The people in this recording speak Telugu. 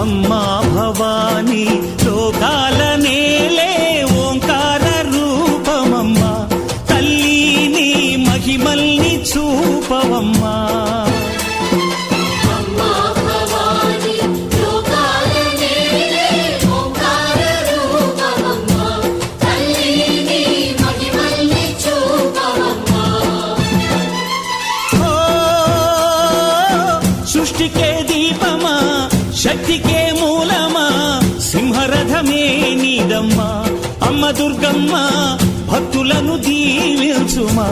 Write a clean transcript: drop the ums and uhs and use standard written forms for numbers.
అమ్మా భవానీ లోకాల నేలే ఓంకార రూపమమ్మా తల్లి నీ మహిమల్ని చూపవమ్మా సృష్టికే దీపమా శక్తికే మూలమా సింహరథమే నీదమ్మా అమ్మ దుర్గమ్మ భక్తులను దీవించుమా